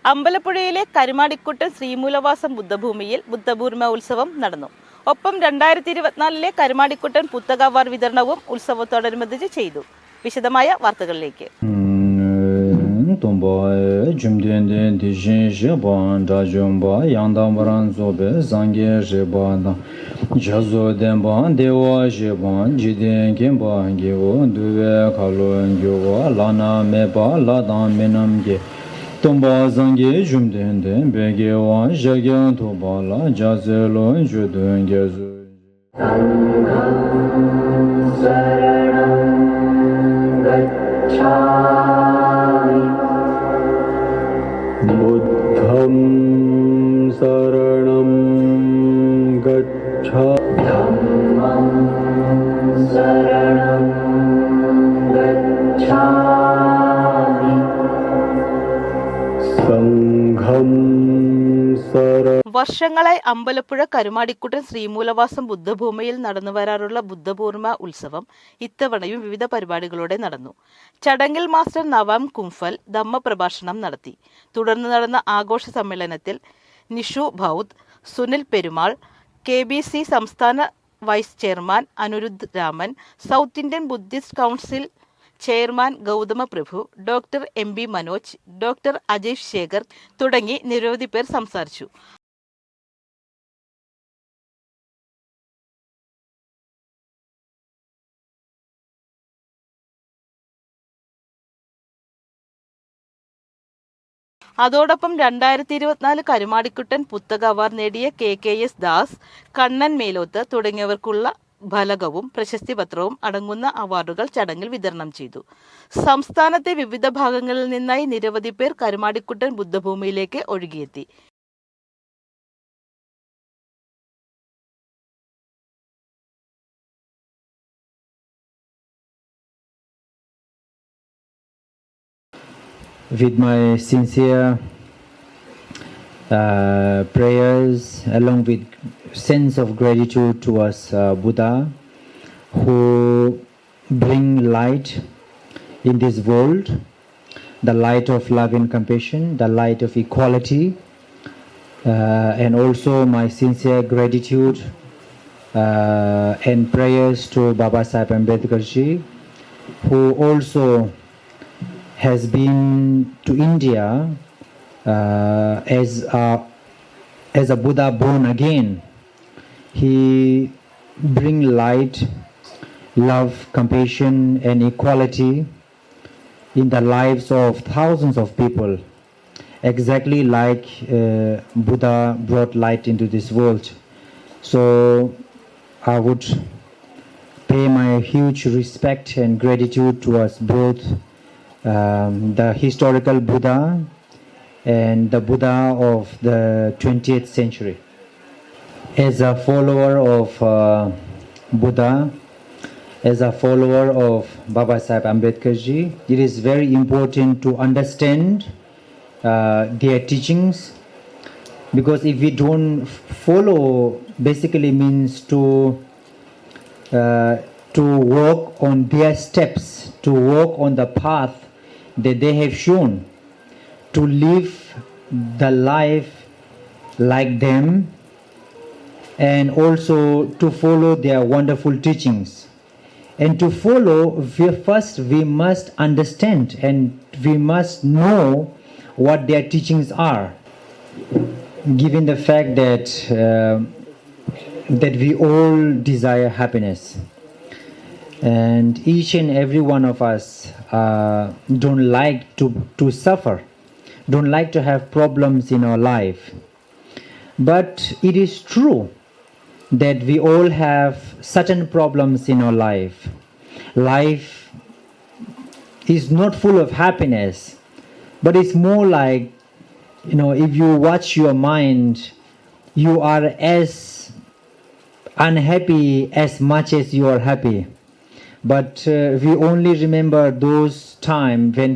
അമ്പലപ്പുഴയിലെ കരുമാടിക്കുട്ടൻ ശ്രീമൂലവാസം ബുദ്ധഭൂമിയിൽ ബുദ്ധപൂർണിമ ഉത്സവം നടന്നു. ഒപ്പം 2024 കരുമാടിക്കുട്ടൻ പുസ്തക അവാർഡ് വിതരണവും ഉത്സവത്തോടനുബന്ധിച്ച് ചെയ്തു. വിശദമായ വാർത്തകളിലേക്ക്. Tomba zange jumdenden bege wan jagyan tobala jazelo judun gezu Sangham saranam gacchami Buddham saranam gacchami Dhammam saranam gacchami വർഷങ്ങളായി അമ്പലപ്പുഴ കരുമാടിക്കുട്ടൻ ശ്രീമൂലവാസം ബുദ്ധഭൂമിയിൽ നടന്നു വരാറുള്ള ബുദ്ധപൂർണിമ ഉത്സവം ഇത്തവണയും വിവിധ പരിപാടികളോടെ നടന്നു. ചടങ്ങിൽ മാസ്റ്റർ നവാം കുംഫൽ ധമ്മപ്രഭാഷണം നടത്തി. തുടർന്ന് നടന്ന ആഘോഷ സമ്മേളനത്തിൽ നിഷു ബൗദ്ധ്, സുനിൽ പെരുമാൾ, KBC സംസ്ഥാന vice chairman Anurudh Raman, south Indian Buddhist council chairman Gautama Prabhu, doctor MB Manoj, doctor Ajesh Shekhar തുടങ്ങി നിരവധി പേർ സംസാരിച്ചു. അതോടൊപ്പം 2024 കരുമാടിക്കുട്ടൻ പുസ്തക അവാർഡ് നേടിയ KKS ദാസ്, കണ്ണൻ മേലോത്ത് തുടങ്ങിയവർക്കുള്ള ഫലകവും പ്രശസ്തി പത്രവും അടങ്ങുന്ന അവാർഡുകൾ ചടങ്ങിൽ വിതരണം ചെയ്തു. സംസ്ഥാനത്തെ വിവിധ ഭാഗങ്ങളിൽ നിന്നായി നിരവധി പേർ Karumadikuttan ബുദ്ധഭൂമിയിലേക്ക് ഒഴുകിയെത്തി. With my sincere prayers, along with sense of gratitude towards Buddha, who bring light in this world, the light of love and compassion, the light of equality, and also my sincere gratitude and prayers to Baba Sahib Ambedkar ji, who also has been to India as a Buddha born again. He bring light, love, compassion and equality in the lives of thousands of people, exactly like Buddha brought light into this world. So I would pay my huge respect and gratitude towards both the historical Buddha and the Buddha of the 20th century. As a follower of Buddha, as a follower of Baba Sahib Ambedkar ji, it is very important to understand their teachings, because if we don't follow, basically means to walk on their steps, to walk on the path that they have shown, to live the life like them, and also to follow their wonderful teachings. And to follow, we must understand and we must know what their teachings are, given the fact that we all desire happiness. And each and every one of us don't like to suffer, don't like to have problems in our life. But it is true that we all have certain problems in our life. Life is not full of happiness, but it's more like, if you watch your mind, you are as unhappy as much as you are happy. But we only remember those times when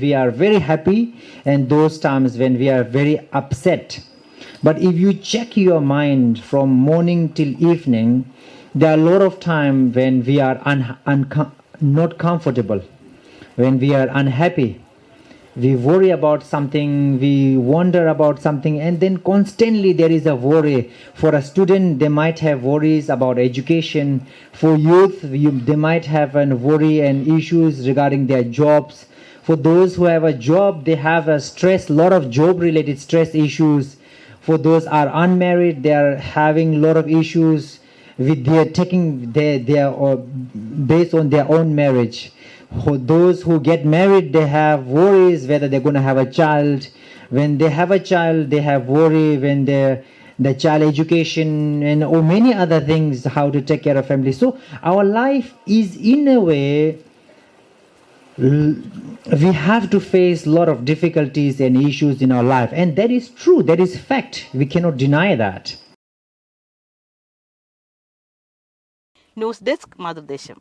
we are very happy and those times when we are very upset. But if you check your mind from morning till evening, there are a lot of time when we are not comfortable, when we are unhappy. We worry about something, we wonder about something, and then constantly there is a worry. For a student, they might have worries about education. For youth, they might have a worry and issues regarding their jobs. For those who have a job, they have a stress, lot of job related stress issues. For those are unmarried, they are having a lot of issues with their taking their based on their own marriage. For those who get married, they have worries whether they're going to have a child. When they have a child, they have worry when the child education and many other things, how to take care of family. So our life is in a way, we have to face a lot of difficulties and issues in our life, and that is true, that is fact, we cannot deny that. News desk മാതൃദേശം.